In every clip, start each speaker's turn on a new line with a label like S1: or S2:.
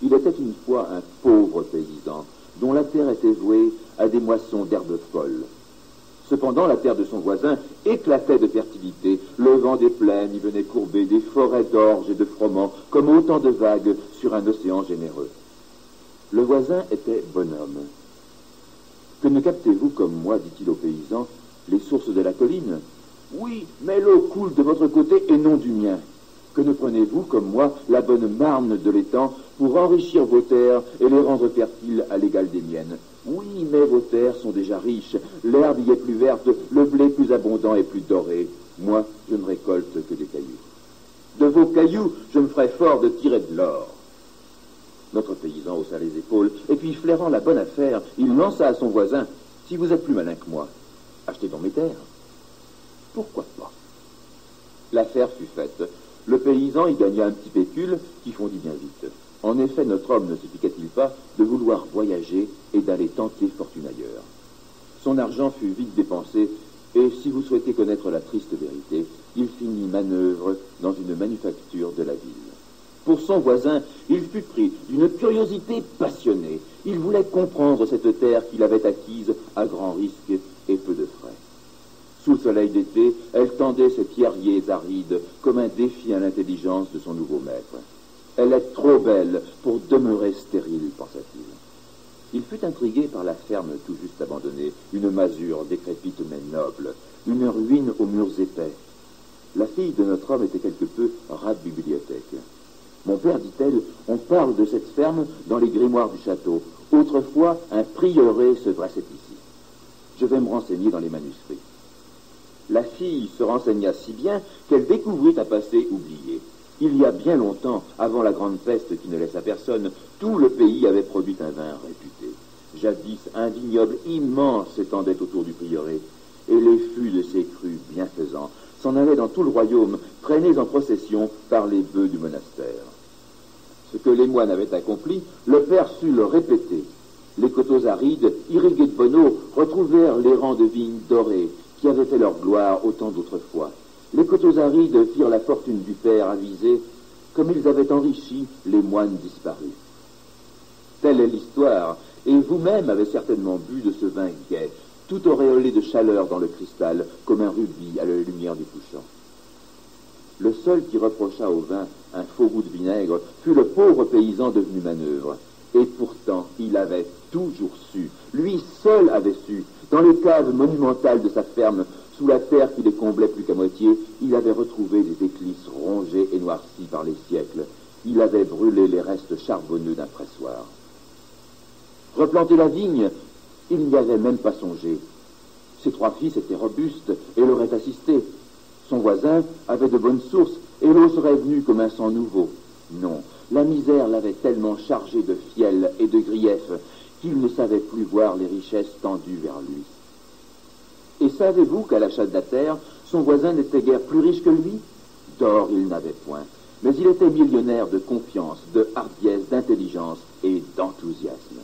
S1: Il était une fois un pauvre paysan, dont la terre était vouée à des moissons d'herbes folles. Cependant, la terre de son voisin éclatait de fertilité. Le vent des plaines y venait courber des forêts d'orge et de froment, comme autant de vagues sur un océan généreux. Le voisin était bonhomme. « Que ne captez-vous comme moi, dit-il au paysan, les sources de la colline? Oui, mais l'eau coule de votre côté et non du mien. Que ne prenez-vous, comme moi, la bonne marne de l'étang pour enrichir vos terres et les rendre fertiles à l'égal des miennes? Oui, mais vos terres sont déjà riches, l'herbe y est plus verte, le blé plus abondant et plus doré. Moi, je ne récolte que des cailloux. De vos cailloux, je me ferai fort de tirer de l'or. » Notre paysan haussa les épaules, et puis, flairant la bonne affaire, il lança à son voisin: « Si vous êtes plus malin que moi, achetez donc mes terres. » Pourquoi pas? L'affaire fut faite. Le paysan y gagna un petit pécule qui fondit bien vite. En effet, notre homme ne se piqua-t-il pas de vouloir voyager et d'aller tenter fortune ailleurs? Son argent fut vite dépensé, et si vous souhaitez connaître la triste vérité, il finit manœuvre dans une manufacture de la ville. Pour son voisin, il fut pris d'une curiosité passionnée. Il voulait comprendre cette terre qu'il avait acquise à grand risque et peu de frais. Sous le soleil d'été, elle tendait ses pierriers arides comme un défi à l'intelligence de son nouveau maître. Elle est trop belle pour demeurer stérile, pensa-t-il. Il fut intrigué par la ferme tout juste abandonnée, une masure décrépite mais noble, une ruine aux murs épais. La fille de notre homme était quelque peu rat de bibliothèque. « Mon père, dit-elle, on parle de cette ferme dans les grimoires du château. Autrefois, un prieuré se dressait ici. Je vais me renseigner dans les manuscrits. » La fille se renseigna si bien qu'elle découvrit un passé oublié. Il y a bien longtemps, avant la grande peste qui ne laissa personne, tout le pays avait produit un vin réputé. Jadis, un vignoble immense s'étendait autour du prieuré, et les fûts de ces crus bienfaisants s'en allaient dans tout le royaume, traînés en procession par les bœufs du monastère. Ce que les moines avaient accompli, le père sut le répéter. Les coteaux arides, irrigués de bonneaux, retrouvèrent les rangs de vignes dorées, qui avaient fait leur gloire autant d'autrefois. Les coteaux arides firent la fortune du père avisé, comme ils avaient enrichi les moines disparus. Telle est l'histoire, et vous-même avez certainement bu de ce vin gai, tout auréolé de chaleur dans le cristal, comme un rubis à la lumière du couchant. Le seul qui reprocha au vin un faux goût de vinaigre fut le pauvre paysan devenu manœuvre. Et pourtant, il avait toujours su, lui seul avait su, dans les caves monumentales de sa ferme, sous la terre qui les comblait plus qu'à moitié, il avait retrouvé des éclisses rongées et noircies par les siècles. Il avait brûlé les restes charbonneux d'un pressoir. Replanter la vigne, il n'y avait même pas songé. Ses 3 fils étaient robustes et l'auraient assisté. Son voisin avait de bonnes sources et l'eau serait venue comme un sang nouveau. Non, la misère l'avait tellement chargé de fiel et de griefs qu'il ne savait plus voir les richesses tendues vers lui. Et savez-vous qu'à l'achat de la terre, son voisin n'était guère plus riche que lui? D'or il n'avait point, mais il était millionnaire de confiance, de hardiesse, d'intelligence et d'enthousiasme.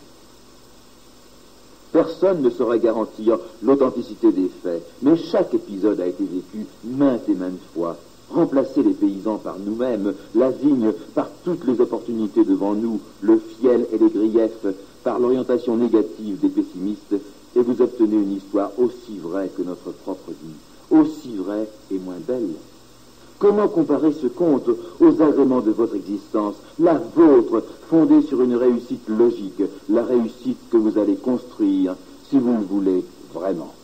S1: Personne ne saurait garantir l'authenticité des faits, mais chaque épisode a été vécu maintes et maintes fois. Remplacer les paysans par nous-mêmes, la vigne par toutes les opportunités devant nous, le fiel et les griefs par l'orientation négative des pessimistes, et vous obtenez une histoire aussi vraie que notre propre vie, aussi vraie et moins belle. Comment comparer ce conte aux agréments de votre existence, la vôtre, fondée sur une réussite logique, la réussite que vous allez construire, si vous le voulez vraiment?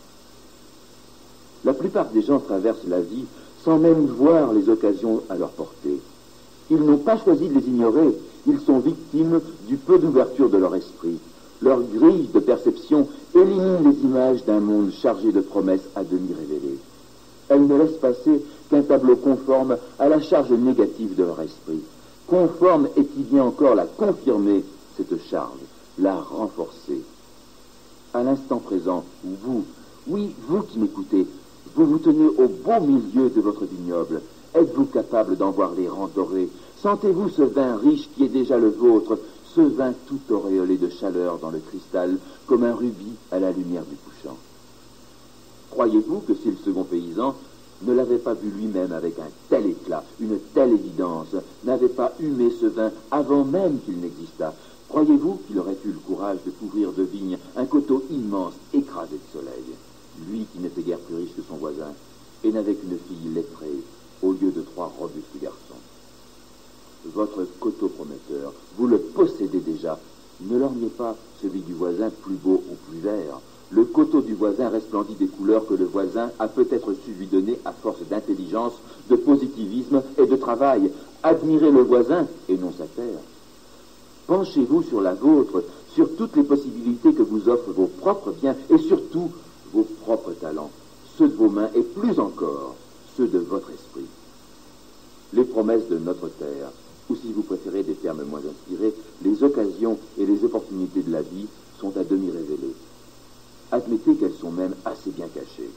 S1: La plupart des gens traversent la vie sans même voir les occasions à leur portée. Ils n'ont pas choisi de les ignorer, ils sont victimes du peu d'ouverture de leur esprit. Leur grille de perception élimine les images d'un monde chargé de promesses à demi révélées. Elle ne laisse passer qu'un tableau conforme à la charge négative de leur esprit. Conforme et qui vient encore la confirmer, cette charge, la renforcer. À l'instant présent, vous, oui, vous qui m'écoutez, vous vous tenez au beau milieu de votre vignoble. Êtes-vous capable d'en voir les rangs dorés? Sentez-vous ce vin riche qui est déjà le vôtre, ce vin tout auréolé de chaleur dans le cristal, comme un rubis à la lumière du couchant? Croyez-vous que si le second paysan ne l'avait pas vu lui-même avec un tel éclat, une telle évidence, n'avait pas humé ce vin avant même qu'il n'existât, Croyez-vous qu'il aurait eu le courage de couvrir de vignes un coteau immense écrasé de soleil? Lui qui n'était guère plus riche que son voisin et n'avait qu'une fille lettrée au lieu de 3 robustes garçons. Votre coteau prometteur, vous le possédez déjà. Ne lorgnez pas celui du voisin plus beau ou plus vert. Le coteau du voisin resplendit des couleurs que le voisin a peut-être su lui donner à force d'intelligence, de positivisme et de travail. Admirez le voisin et non sa terre. Penchez-vous sur la vôtre, sur toutes les possibilités que vous offrent vos propres biens et surtout vos propres talents, ceux de vos mains et plus encore ceux de votre esprit. Les promesses de notre terre, ou si vous préférez des termes moins inspirés, les occasions et les opportunités de la vie sont à demi révélées. Admettez qu'elles sont même assez bien cachées.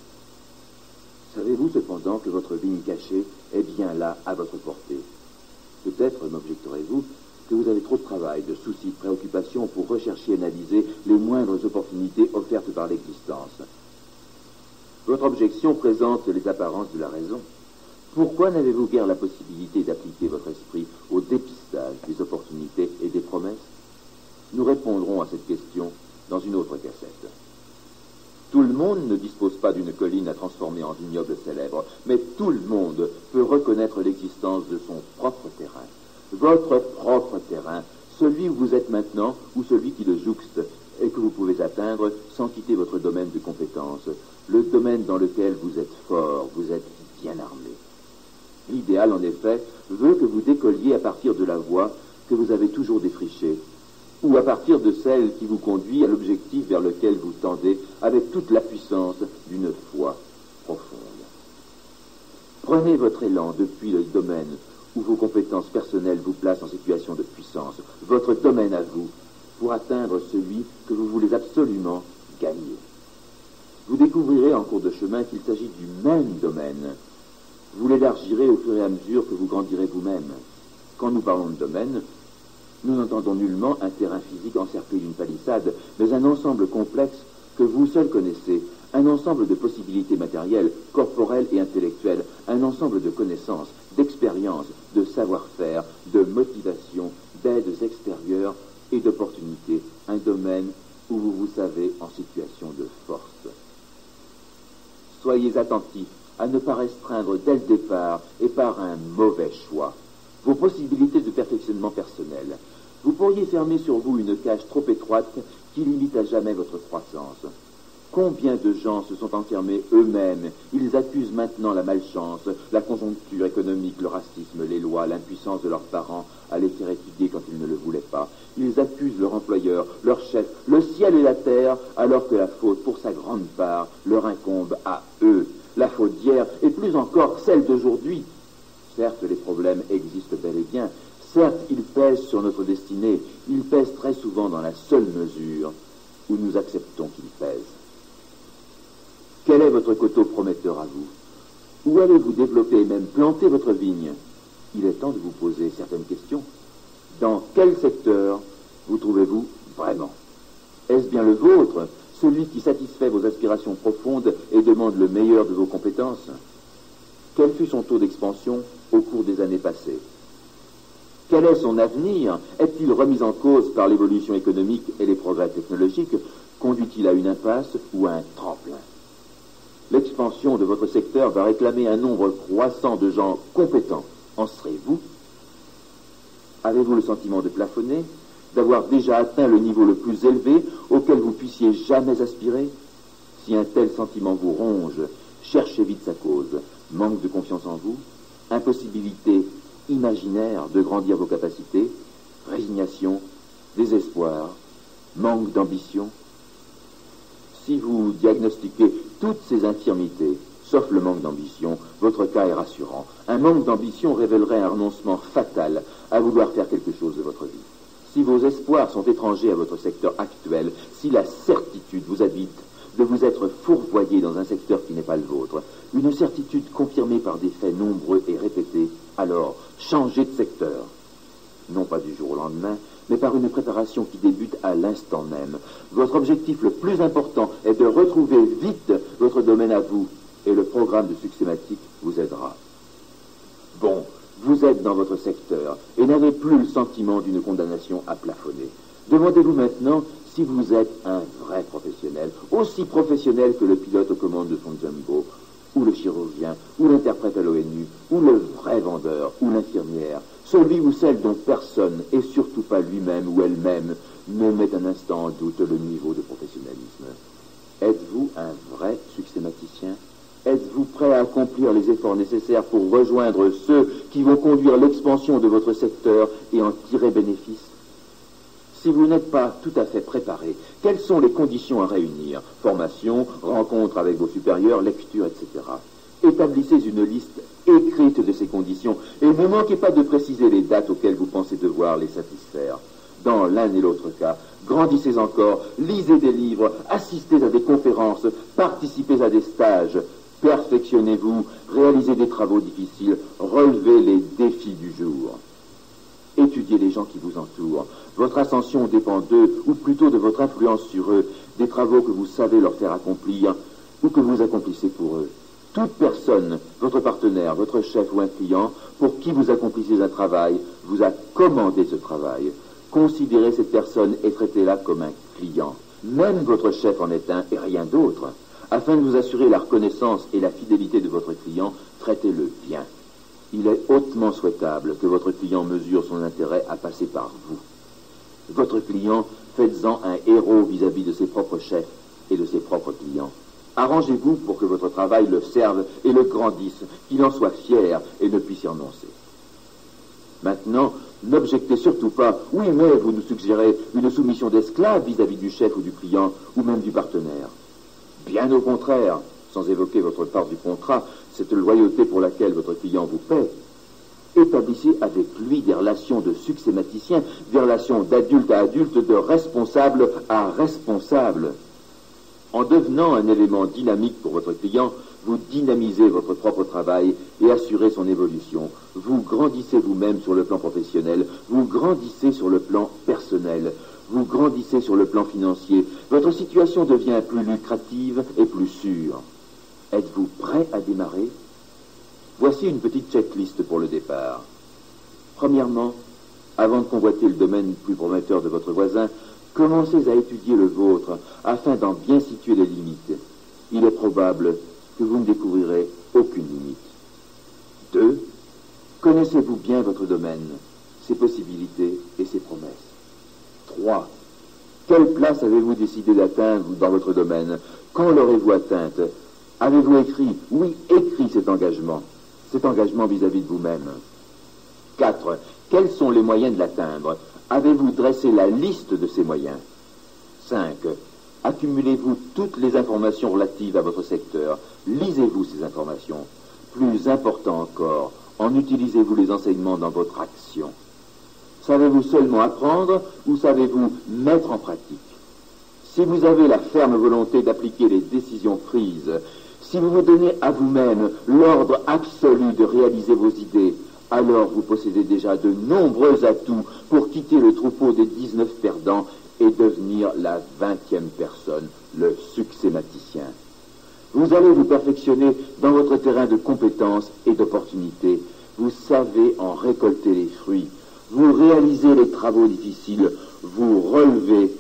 S1: Savez-vous cependant que votre vigne cachée est bien là à votre portée? Peut-être, m'objecterez-vous, que vous avez trop de travail, de soucis, de préoccupations pour rechercher et analyser les moindres opportunités offertes par l'existence. Votre objection présente les apparences de la raison. Pourquoi n'avez-vous guère la possibilité d'appliquer votre esprit au dépistage des opportunités et des promesses? Nous répondrons à cette question dans une autre cassette. Tout le monde ne dispose pas d'une colline à transformer en vignoble célèbre, mais tout le monde peut reconnaître l'existence de son propre terrain. Votre propre terrain, celui où vous êtes maintenant ou celui qui le jouxte et que vous pouvez atteindre sans quitter votre domaine de compétence, le domaine dans lequel vous êtes fort, vous êtes bien armé. L'idéal, en effet, veut que vous décolliez à partir de la voie que vous avez toujours défrichée, ou à partir de celle qui vous conduit à l'objectif vers lequel vous tendez avec toute la puissance d'une foi profonde. Prenez votre élan depuis le domaine où vos compétences personnelles vous placent en situation de puissance, votre domaine à vous, pour atteindre celui que vous voulez absolument gagner. Vous découvrirez en cours de chemin qu'il s'agit du même domaine. Vous l'élargirez au fur et à mesure que vous grandirez vous-même. Quand nous parlons de domaine, nous n'entendons nullement un terrain physique encerclé d'une palissade, mais un ensemble complexe que vous seul connaissez, un ensemble de possibilités matérielles, corporelles et intellectuelles, un ensemble de connaissances, d'expériences, de savoir-faire, de motivations, d'aides extérieures et d'opportunités, un domaine où vous vous savez en situation de force. Soyez attentifs à ne pas restreindre dès le départ et par un mauvais choix vos possibilités de perfectionnement personnel. Vous pourriez fermer sur vous une cage trop étroite qui limite à jamais votre croissance. Combien de gens se sont enfermés eux-mêmes? Ils accusent maintenant la malchance, la conjoncture économique, le racisme, les lois, l'impuissance de leurs parents à les faire étudier quand ils ne le voulaient pas. Ils accusent leur employeur, leur chef, le ciel et la terre, alors que la faute, pour sa grande part, leur incombe à eux. La faute d'hier, et plus encore celle d'aujourd'hui. Certes, les problèmes existent bel et bien. Certes, ils pèsent sur notre destinée. Ils pèsent très souvent dans la seule mesure où nous acceptons qu'ils pèsent. Quel est votre coteau prometteur à vous? Où allez-vous développer et même planter votre vigne? Il est temps de vous poser certaines questions. Dans quel secteur vous trouvez-vous vraiment? Est-ce bien le vôtre, celui qui satisfait vos aspirations profondes et demande le meilleur de vos compétences? Quel fut son taux d'expansion au cours des années passées? Quel est son avenir? Est-il remis en cause par l'évolution économique et les progrès technologiques? Conduit-il à une impasse ou à un tremplin? L'expansion de votre secteur va réclamer un nombre croissant de gens compétents. En serez-vous? Avez-vous le sentiment de plafonner, d'avoir déjà atteint le niveau le plus élevé auquel vous puissiez jamais aspirer? Si un tel sentiment vous ronge, cherchez vite sa cause. Manque de confiance en vous, impossibilité imaginaire de grandir vos capacités, résignation, désespoir, manque d'ambition. Si vous diagnostiquez toutes ces infirmités, sauf le manque d'ambition, votre cas est rassurant. Un manque d'ambition révélerait un renoncement fatal à vouloir faire quelque chose de votre vie. Si vos espoirs sont étrangers à votre secteur actuel, si la certitude vous habite de vous être fourvoyé dans un secteur qui n'est pas le vôtre, une certitude confirmée par des faits nombreux et répétés, alors changez de secteur. Non pas du jour au lendemain, mais par une préparation qui débute à l'instant même. Votre objectif le plus important est de retrouver vite votre domaine à vous, et le programme de Succématique vous aidera. Bon, vous êtes dans votre secteur, et n'avez plus le sentiment d'une condamnation à plafonner. Demandez-vous maintenant si vous êtes un vrai professionnel, aussi professionnel que le pilote aux commandes de son jumbo, ou le chirurgien, ou l'interprète à l'ONU, ou le vrai vendeur, ou l'infirmière, celui ou celle dont personne, et surtout pas lui-même ou elle-même, ne met un instant en doute le niveau de professionnalisme. Êtes-vous un vrai succématicien? Êtes-vous prêt à accomplir les efforts nécessaires pour rejoindre ceux qui vont conduire l'expansion de votre secteur et en tirer bénéfice? Si vous n'êtes pas tout à fait préparé, quelles sont les conditions à réunir? Formation, rencontre avec vos supérieurs, lecture, etc. Établissez une liste écrite de ces conditions et ne manquez pas de préciser les dates auxquelles vous pensez devoir les satisfaire. Dans l'un et l'autre cas, grandissez encore, lisez des livres, assistez à des conférences, participez à des stages, perfectionnez-vous, réalisez des travaux difficiles, relevez les défis du jour. Étudiez les gens qui vous entourent. Votre ascension dépend d'eux, ou plutôt de votre influence sur eux, des travaux que vous savez leur faire accomplir, ou que vous accomplissez pour eux. Toute personne, votre partenaire, votre chef ou un client, pour qui vous accomplissez un travail, vous a commandé ce travail. Considérez cette personne et traitez-la comme un client. Même votre chef en est un et rien d'autre. Afin de vous assurer la reconnaissance et la fidélité de votre client, traitez-le bien. Il est hautement souhaitable que votre client mesure son intérêt à passer par vous. Votre client, faites-en un héros vis-à-vis de ses propres chefs et de ses propres clients. Arrangez-vous pour que votre travail le serve et le grandisse, qu'il en soit fier et ne puisse y renoncer. Maintenant, n'objectez surtout pas, oui, mais vous nous suggérez une soumission d'esclave vis-à-vis du chef ou du client, ou même du partenaire. Bien au contraire, sans évoquer votre part du contrat, cette loyauté pour laquelle votre client vous paie. Établissez avec lui des relations de succématicien, des relations d'adulte à adulte, de responsable à responsable. En devenant un élément dynamique pour votre client, vous dynamisez votre propre travail et assurez son évolution. Vous grandissez vous-même sur le plan professionnel, vous grandissez sur le plan personnel, vous grandissez sur le plan financier. Votre situation devient plus lucrative et plus sûre. Êtes-vous prêt à démarrer? Voici une petite checklist pour le départ. Premièrement, avant de convoiter le domaine plus prometteur de votre voisin, commencez à étudier le vôtre afin d'en bien situer les limites. Il est probable que vous ne découvrirez aucune limite. 2. Connaissez-vous bien votre domaine, ses possibilités et ses promesses. 3. Quelle place avez-vous décidé d'atteindre dans votre domaine? Quand l'aurez-vous atteinte? Avez-vous écrit, oui, écrit cet engagement vis-à-vis de vous-même? 4. Quels sont les moyens de l'atteindre? Avez-vous dressé la liste de ces moyens? 5. Accumulez-vous toutes les informations relatives à votre secteur? Lisez-vous ces informations? Plus important encore, en utilisez-vous les enseignements dans votre action? Savez-vous seulement apprendre ou savez-vous mettre en pratique? Si vous avez la ferme volonté d'appliquer les décisions prises, si vous vous donnez à vous-même l'ordre absolu de réaliser vos idées, alors vous possédez déjà de nombreux atouts pour quitter le troupeau des 19 perdants et devenir la 20e personne, le succématicien. Vous allez vous perfectionner dans votre terrain de compétences et d'opportunités. Vous savez en récolter les fruits. Vous réalisez les travaux difficiles. Vous relevez